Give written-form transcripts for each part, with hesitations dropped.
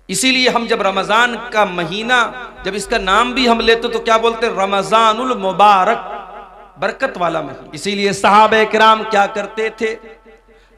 इसीलिए हम जब रमजान का महीना, जब इसका नाम भी हम लेते तो क्या बोलते? रमजानुल मुबारक, बरकत वाला महीना। इसीलिए सहाबे किराम क्या करते थे,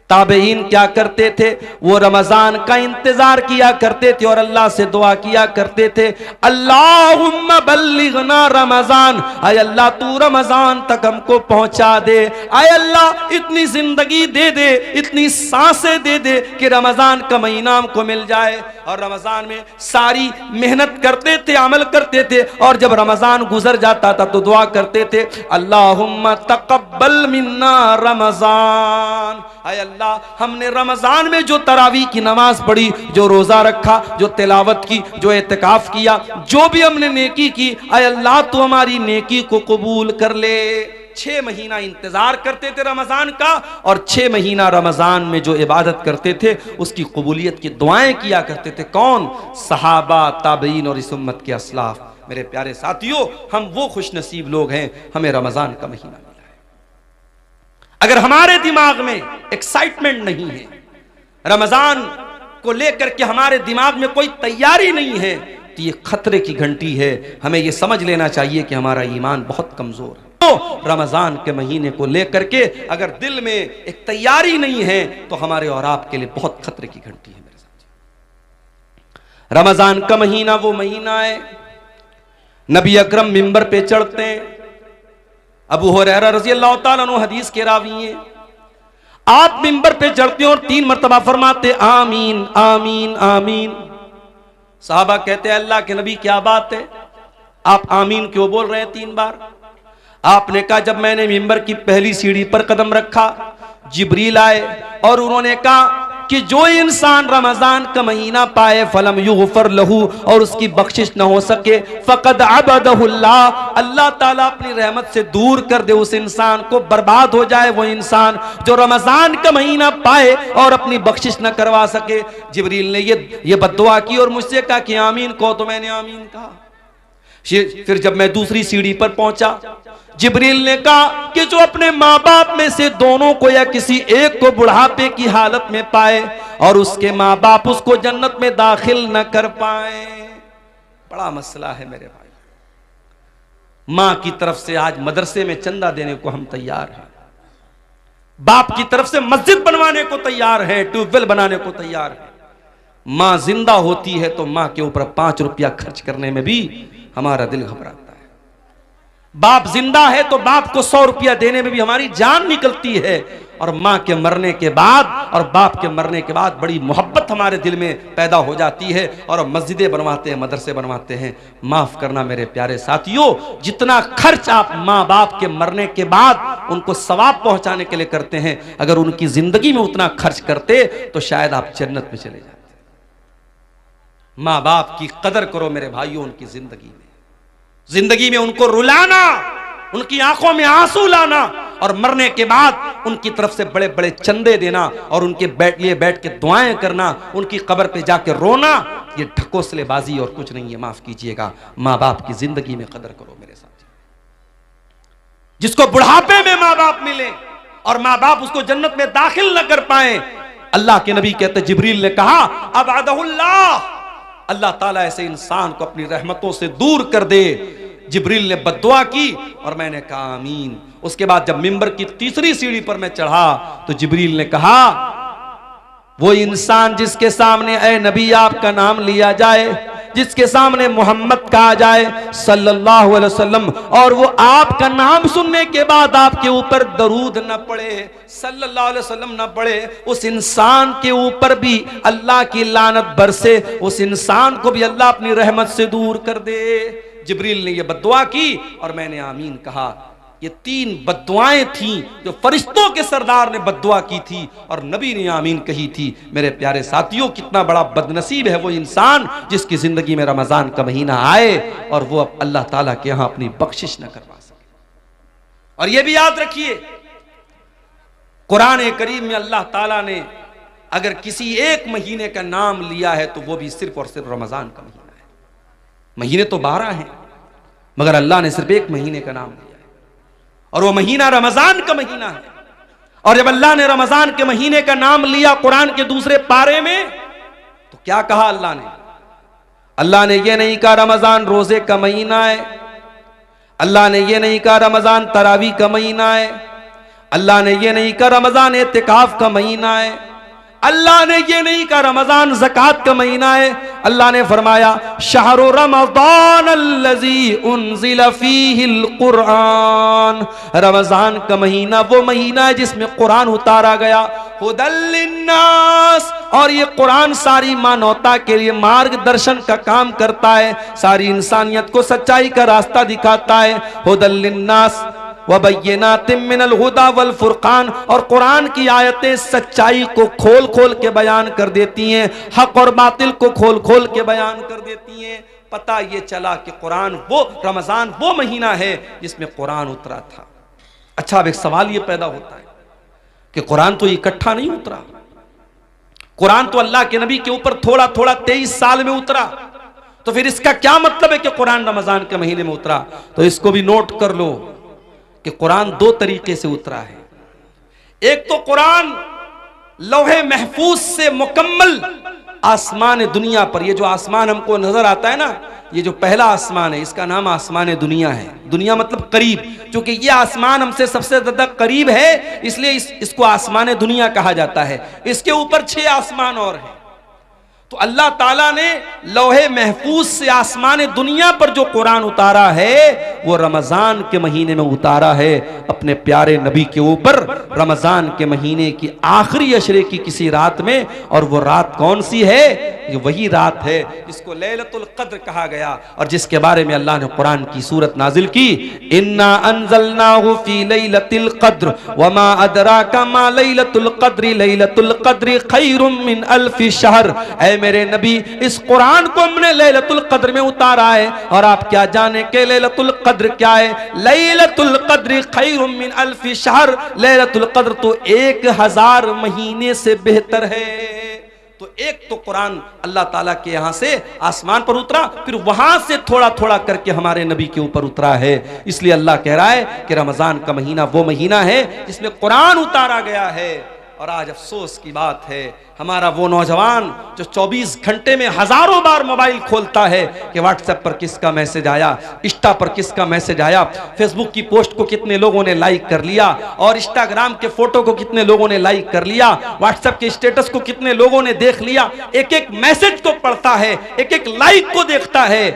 ताबईन क्या करते थे, वो रमजान का इंतजार किया करते थे और अल्लाह से दुआ किया करते थे, अल्लाहुम्मा बल्लिगना रमजान, आय अल्लाह तू रमजान तक हमको पहुंचा दे, आय अल्लाह इतनी जिंदगी दे दे, इतनी सांसें दे दे कि रमजान का महीना हमको मिल जाए। और रमजान में सारी मेहनत करते थे, अमल करते थे, और जब रमजान गुजर जाता था तो दुआ करते थे, अल्लाहुम्मा तक़ब्बल मिन्ना रमजान, आय अल्लाह हमने रमजान में जो तरावी की नमाज पढ़ी, जो रोजा रखा, जो तिलावत की, जो एतकाफ किया, जो भी हमने नेकी की, आय अल्लाह तू हमारी नेकी को कबूल कर ले। 6 महीना इंतजार करते थे रमजान का, और 6 महीना रमजान में जो इबादत करते थे उसकी कबूलियत की दुआएं किया करते थे। कौन? सहाबा, ताबईन और इस उम्मत के असलाफ। मेरे प्यारे साथियों, हम वो खुश नसीब लोग हैं, हमें रमजान का महीना मिला है। अगर हमारे दिमाग में एक्साइटमेंट नहीं है, रमजान को लेकर के हमारे दिमाग में कोई तैयारी नहीं है, तो ये खतरे की घंटी है। हमें ये समझ लेना चाहिए कि हमारा ईमान बहुत कमजोर है। तो रमजान के महीने को लेकर के अगर दिल में एक तैयारी नहीं है तो हमारे और आपके लिए बहुत खतरे की घंटी है। मेरे साथ रमजान का महीना वो महीना है, नबी अकरम मिंबर पे चढ़ते हैं। अबू हुरैरा रज़ी अल्लाह ताला अन्हु हदीस के रावी हैं। आप मिंबर पे चढ़ते हैं और 3 मरतबा फरमाते आमीन आमीन आमीन। साहबा कहते हैं अल्लाह के नबी क्या बात है, आप आमीन क्यों बोल रहे हैं 3 बार? आपने कहा जब मैंने मिंबर की पहली सीढ़ी पर कदम रखा, जिब्रील आए और उन्होंने कहा कि जो इंसान रमजान का महीना पाए फलम युगफर लहू, और उसकी बख्शिश न हो सके, फकद अबदहुल्लाह, अल्लाह ताला अपनी रहमत से दूर कर दे उस इंसान को, बर्बाद हो जाए वो इंसान जो रमजान का महीना पाए और अपनी बख्शिश न करवा सके। जिब्रील ने ये बद्दुआ की और मुझसे कहा कि आमीन कहो, तो मैंने आमीन कहा। फिर जब मैं दूसरी सीढ़ी पर पहुंचा, जिब्रील ने कहा कि जो अपने माँ बाप में से दोनों को या किसी एक को बुढ़ापे की हालत में पाए और उसके माँ बाप उसको जन्नत में दाखिल न कर पाए। बड़ा मसला है मेरे भाई। माँ की तरफ से आज मदरसे में चंदा देने को हम तैयार हैं, बाप की तरफ से मस्जिद बनवाने को तैयार है, ट्यूबवेल बनाने को तैयार है। माँ जिंदा होती है तो माँ के ऊपर 5 रुपया खर्च करने में भी हमारा दिल घबराता है। बाप जिंदा है तो बाप को 100 रुपया देने में भी हमारी जान निकलती है। और माँ के मरने के बाद और बाप के मरने के बाद बड़ी मोहब्बत हमारे दिल में पैदा हो जाती है और मस्जिदें बनवाते हैं, मदरसे बनवाते हैं। माफ करना मेरे प्यारे साथियों, जितना खर्च आप माँ बाप के मरने के बाद उनको सवाब पहुंचाने के लिए करते हैं, अगर उनकी जिंदगी में उतना खर्च करते तो शायद आप जन्नत में चले जाते। माँ बाप की कदर करो मेरे भाइयों, उनकी जिंदगी में उनको रुलाना, उनकी आंखों में आंसू लाना और मरने के बाद उनकी तरफ से बड़े बड़े चंदे देना और उनके बैठ के दुआएं करना, उनकी कब्र पे जाके रोना, ये ढकोसलेबाजी और कुछ नहीं है। माफ कीजिएगा, माँ बाप की जिंदगी में कदर करो मेरे साथ। जिसको बुढ़ापे में माँ बाप मिले और माँ बाप उसको जन्नत में दाखिल न कर पाए, अल्लाह के नबी कहते जिब्रील ने कहा अबअदहुल्लाह, अल्लाह ताला ऐसे इंसान को अपनी रहमतों से दूर कर दे। जिब्रील ने बद्दुआ की और मैंने कहा आमीन। उसके बाद जब मिंबर की तीसरी सीढ़ी पर मैं चढ़ा तो जिब्रील ने कहा वो इंसान जिसके सामने ए नबी आपका नाम लिया जाए, जिसके सामने मोहम्मद कहा जाए सल्लल्लाहु अलैहि वसल्लम, और वो आपका नाम सुनने के बाद आपके ऊपर दरूद न पड़े, सल्लल्लाहु अलैहि वसल्लम न पड़े, उस इंसान के ऊपर भी अल्लाह की लानत बरसे, उस इंसान को भी अल्लाह अपनी रहमत से दूर कर दे। जिब्रील ने ये बद्दुआ की और मैंने आमीन कहा। ये 3 बद्दुआएं थीं जो फरिश्तों के सरदार ने बद्दुआ की थी और नबी ने आमीन कही थी। मेरे प्यारे साथियों, कितना बड़ा बदनसीब है वो इंसान जिसकी जिंदगी में रमजान का महीना आए और वो अब अल्लाह ताला के यहां अपनी बख्शिश न करवा सके। और ये भी याद रखिए, कुरान करीम में अल्लाह ताला ने अगर किसी एक महीने का नाम लिया है तो वो भी सिर्फ और सिर्फ रमजान का महीना है। महीने तो 12 हैं मगर अल्लाह ने सिर्फ एक महीने का नाम लिया है और वो महीना रमजान का महीना है। और जब अल्लाह ने रमजान के महीने का नाम लिया कुरान के दूसरे पारे में तो क्या कहा अल्लाह ने, अल्लाह ने ये नहीं कहा रमजान रोजे का महीना है, अल्लाह ने ये नहीं कहा रमजान तरावी का महीना है, अल्लाह ने ये नहीं कहा रमजान एतिकाफ का महीना है, अल्लाह ने ये नहीं कहा रमजान ज़कात का महीना है। अल्लाह ने फरमाया शहरु रमज़ान अल्लज़ी उन्ज़िला फ़ीहिल कुरआन, रमजान का महीना वो महीना है जिसमें कुरान उतारा गया। हुदल लिन्नास, और ये कुरान सारी मानवता के लिए मार्गदर्शन का काम करता है, सारी इंसानियत को सच्चाई का रास्ता दिखाता है। हुदल लिन्नास वबय्यिनातिम मिनल हुदा वल फुरकान, और कुरान की आयतें सच्चाई को खोल खोल के बयान कर देती हैं, हक और बातिल को खोल खोल के बयान कर देती हैं। पता ये चला कि कुरान वो रमजान वो महीना है जिसमें कुरान उतरा था। अच्छा, अब एक सवाल ये पैदा होता है कि कुरान तो इकट्ठा नहीं उतरा, कुरान तो अल्लाह के नबी के ऊपर थोड़ा थोड़ा 23 साल में उतरा, तो फिर इसका क्या मतलब है कि कुरान रमजान के महीने में उतरा? तो इसको भी नोट कर लो कि कुरान दो तरीके से उतरा है। एक तो कुरान लौहे महफूज से मुकम्मल आसमान दुनिया पर, ये जो आसमान हमको नजर आता है ना, ये जो पहला आसमान है इसका नाम आसमान दुनिया है। दुनिया मतलब करीब, क्योंकि ये आसमान हमसे सबसे ज्यादा करीब है इसलिए इसको आसमान दुनिया कहा जाता है। इसके ऊपर 6 आसमान और हैं। तो अल्लाह ताला ने लौहे महफूज से आसमान दुनिया पर जो कुरान उतारा है वो रमजान के महीने में उतारा है अपने प्यारे नबी के ऊपर, रमजान के महीने की आखिरी अशरे की किसी रात में। और वो रात कौन सी है? ये वही रात है जिसको लैलतुल कद्र कहा गया और जिसके बारे में अल्लाह ने कुरान की सूरत नाजिल की, इन्ना अंज़लनाहु फी लैलतिल कद्र वमा अदराका मा लैलतुल कद्र लैलतुल कद्र खैरुम मिन अल्फि शहर। ऐ मेरे नबी, इस कुरान को हमने लैलतुल कद्र में उतारा है और आप क्या जाने के लैलतुल कद्र क्या है? लैलतुल कद्र खैरुम मिन अल्फि शहर, लैलतुल कद्र तो 1000 महीने से बेहतर है। तो एक तो कुरान अल्लाह ताला के यहां से आसमान पर उतरा, फिर वहां से थोड़ा थोड़ा करके हमारे नबी के ऊपर उतरा है। इसलिए अल्लाह कह रहा है कि रमजान का महीना वो महीना है जिसमें कुरान उतारा गया है। और आज अफसोस की बात है, हमारा वो नौजवान जो 24 घंटे में हजारों बार मोबाइल खोलता है कि व्हाट्सएप पर किसका मैसेज आया, इंस्टा पर किसका मैसेज आया, फेसबुक की पोस्ट को कितने लोगों ने लाइक कर लिया, और इंस्टाग्राम के फोटो को कितने लोगों ने लाइक कर लिया, व्हाट्सएप के स्टेटस को कितने लोगों ने देख लिया। एक एक मैसेज को पढ़ता है, एक एक लाइक को देखता है।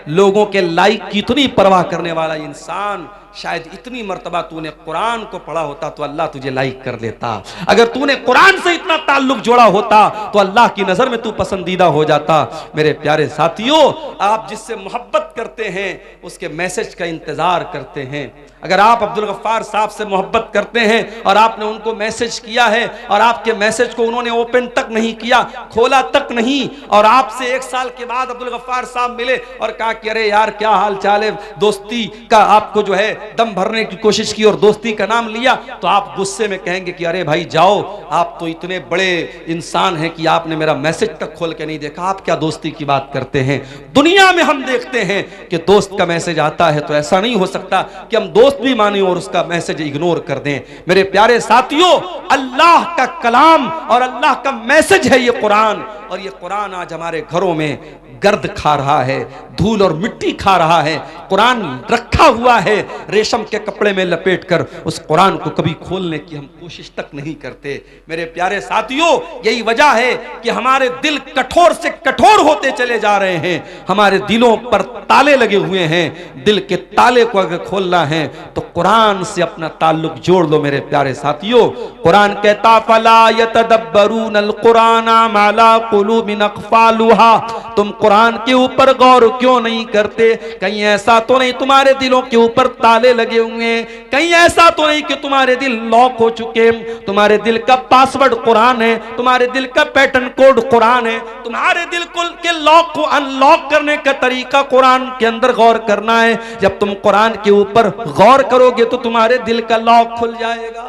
लोगों के लाइक की इतनी परवाह करने वाला इंसान, शायद इतनी मर्तबा तूने कुरान को पढ़ा होता तो अल्लाह तुझे लाइक कर देता। अगर तूने कुरान से इतना ताल्लुक जोड़ा होता तो अल्लाह की नजर में तू पसंदीदा हो जाता। मेरे प्यारे साथियों, आप जिससे मोहब्बत करते हैं उसके मैसेज का इंतजार करते हैं। अगर आप अब्दुल गफ्फार साहब से मोहब्बत करते हैं और आपने उनको मैसेज किया है और आपके मैसेज को उन्होंने ओपन तक नहीं किया, खोला तक नहीं, और आपसे 1 साल के बाद अब्दुल गफ्फार साहब मिले और कहा कि अरे यार क्या हाल चाल है, दोस्ती का आपको जो है दम भरने की कोशिश की और दोस्ती का नाम लिया, तो आप गुस्से में कहेंगे कि अरे भाई जाओ, आप तो इतने बड़े इंसान हैं कि आपने मेरा मैसेज तक खोल के नहीं देखा, आप क्या दोस्ती की बात करते हैं। दुनिया में हम देखते हैं कि दोस्त का मैसेज आता है तो ऐसा नहीं हो सकता कि हम दोस्त भी माने और उसका मैसेज इग्नोर कर दें। मेरे प्यारे साथियों, अल्लाह का कलाम और अल्लाह का मैसेज है ये कुरान, और ये कुरान आज हमारे घरों में गर्द खा रहा है, धूल और मिट्टी खा रहा है। कुरान रखा हुआ है रेशम के कपड़े में लपेटकर, उस कुरान को कभी खोलने की हम कोशिश तक नहीं करते। मेरे प्यारे साथियों, यही वजह है कि हमारे दिल कठोर से कठोर होते चले जा रहे हैं, हमारे दिलों पर ताले लगे हुए हैं। दिल के ताले को अगर खोलना है तो कुरान से अपना ताल्लुक जोड़ लो। मेरे प्यारे साथियों, कुरान कहता फला यतदब्बरूनल कुरान मा ला कुलूबिन अक़फ़ालुहा, तुम कुरान के ऊपर गौर क्यों नहीं करते? कहीं ऐसा तो नहीं तुम्हारे दिलों के ऊपर ताले लगे हुए हैं, कहीं ऐसा तो नहीं कि तुम्हारे दिल लॉक हो चुके, तुम्हारे दिल का पासवर्ड कुरान है, तुम्हारे दिल का पैटर्न कोड कुरान है, तुम्हारे दिल के लॉक को अनलॉक करने का तरीका कुरान के अंदर गौर करना है। जब तुम कुरान के ऊपर गौर करोगे तो तुम्हारे दिल का लॉक खुल जाएगा।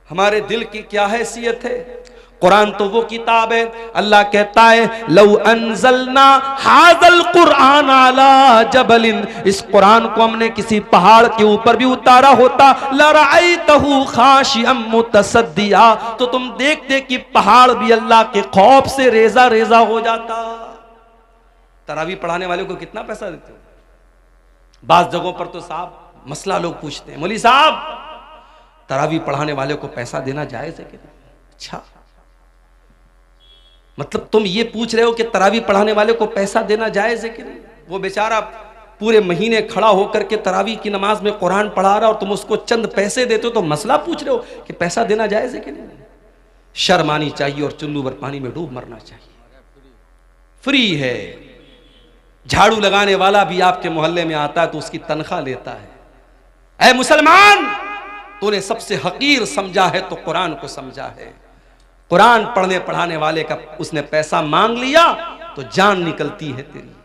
हमारे दिल की क्या हैसियत है? कुरान तो वो किताब है, अल्लाह कहता है लौ अंज़लना हाज़ल कुरान अला जबलिन, इस कुरान को हमने किसी पहाड़ के ऊपर भी उतारा होता, लरअयतहु खाशिअम मुतसद्दिया, तो तुम देखते कि पहाड़ भी अल्लाह के खौफ से रेजा रेजा हो जाता। तरावी पढ़ाने वाले को कितना पैसा देते हो? बास जगहों पर तो साहब मसला लोग पूछते हैं, मौलवी साहब तरावी पढ़ाने वाले को पैसा देना जायज है कि नहीं? अच्छा, मतलब तुम ये पूछ रहे हो कि तरावी पढ़ाने वाले को पैसा देना जायज है कि नहीं? वो बेचारा पूरे महीने खड़ा होकर के तरावी की नमाज में कुरान पढ़ा रहा और तुम उसको चंद पैसे देते हो तो मसला पूछ रहे हो कि पैसा देना जायज है कि नहीं? शर्म आनी चाहिए और चुल्लू भर पानी में डूब मरना चाहिए। फ्री है। झाड़ू लगाने वाला भी आपके मोहल्ले में आता है तो उसकी तनख्वाह लेता है। ऐ मुसलमान, तूने सबसे हकीर समझा है तो कुरान को समझा है। कुरान पढ़ने पढ़ाने वाले का उसने पैसा मांग लिया तो जान निकलती है तेरी।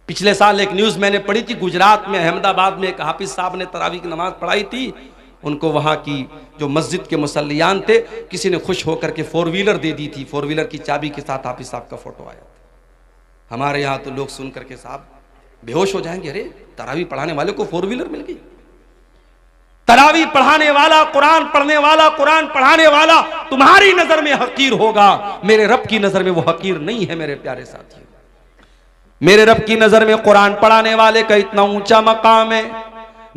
पिछले साल एक न्यूज मैंने पढ़ी थी, गुजरात में अहमदाबाद में एक हाफिज साहब ने तरावी की नमाज पढ़ाई थी। उनको वहां की जो मस्जिद के मुसल्लियान थे, किसी ने खुश होकर के 4 व्हीलर दे दी थी। 4 व्हीलर की चाबी के साथ हाफिज साहब का फोटो आया था। हमारे यहाँ तो लोग सुन करके साहब बेहोश हो जाएंगे, अरे तरावी पढ़ाने वाले को 4 व्हीलर मिल गई। तरावी पढ़ाने वाला, कुरान पढ़ने वाला, कुरान पढ़ाने वाला तुम्हारी नजर में हकीर होगा, मेरे रब की नजर में वो हकीर नहीं है। मेरे प्यारे साथियों, मेरे रब की नजर में कुरान पढ़ाने वाले का इतना ऊंचा मकाम है,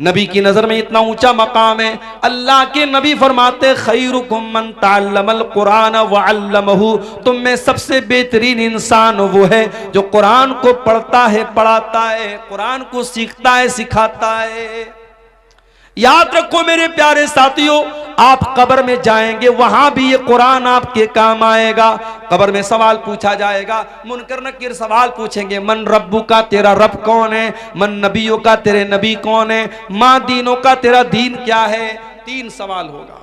नबी की नजर में इतना ऊंचा मकाम है। अल्लाह के नबी फरमाते खैरुकुम मन तअल्लमल कुरान व अल्लमहु, तुम में सबसे बेहतरीन इंसान वो है जो कुरान को पढ़ता है, पढ़ाता है, कुरान को सीखता है, सिखाता है। याद रखो मेरे प्यारे साथियों, आप कब्र में जाएंगे वहां भी ये कुरान आपके काम आएगा। कब्र में सवाल पूछा जाएगा, मुनकर नकीर सवाल पूछेंगे, मन रब्बू का, तेरा रब कौन है? मन नबियों का, तेरे नबी कौन है? माँ दीनों का, तेरा दीन क्या है? 3 सवाल होगा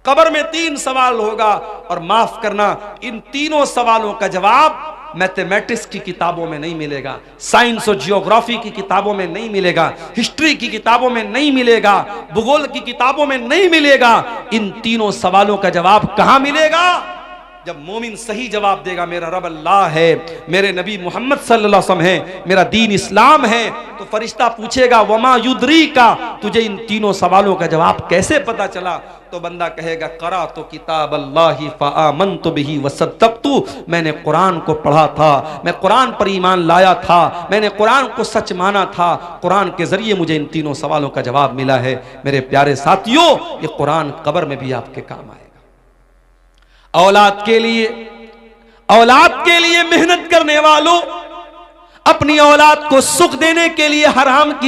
कब्र में, 3 सवाल होगा। और माफ करना, इन तीनों सवालों का जवाब मैथमेटिक्स की किताबों में नहीं मिलेगा, साइंस और जियोग्राफी की किताबों में नहीं मिलेगा, हिस्ट्री की किताबों में नहीं मिलेगा, भूगोल की किताबों में नहीं मिलेगा। इन तीनों सवालों का जवाब कहां मिलेगा? जब मोमिन सही जवाब देगा, मेरा रब अल्लाह है, मेरे नबी मोहम्मद सल्लल्लाहु अलैहि वसल्लम है, मेरा दीन इस्लाम है, तो फरिश्ता पूछेगा वमा युद्री का, तुझे इन तीनों सवालों का जवाब कैसे पता चला? तो बंदा कहेगा करा तो किताब अल्लाह फ़आमनतु बिही वसद्दक़तु, मैंने कुरान को पढ़ा था, मैं कुरान पर ईमान लाया था, मैंने कुरान को सच माना था, कुरान के जरिए मुझे इन तीनों सवालों का जवाब मिला है। मेरे प्यारे साथियों, ये कुरान कब्र में भी आपके काम आएगा। औलाद के लिए मेहनत करने वालों, अपनी औलाद को सुख देने के लिए हराम की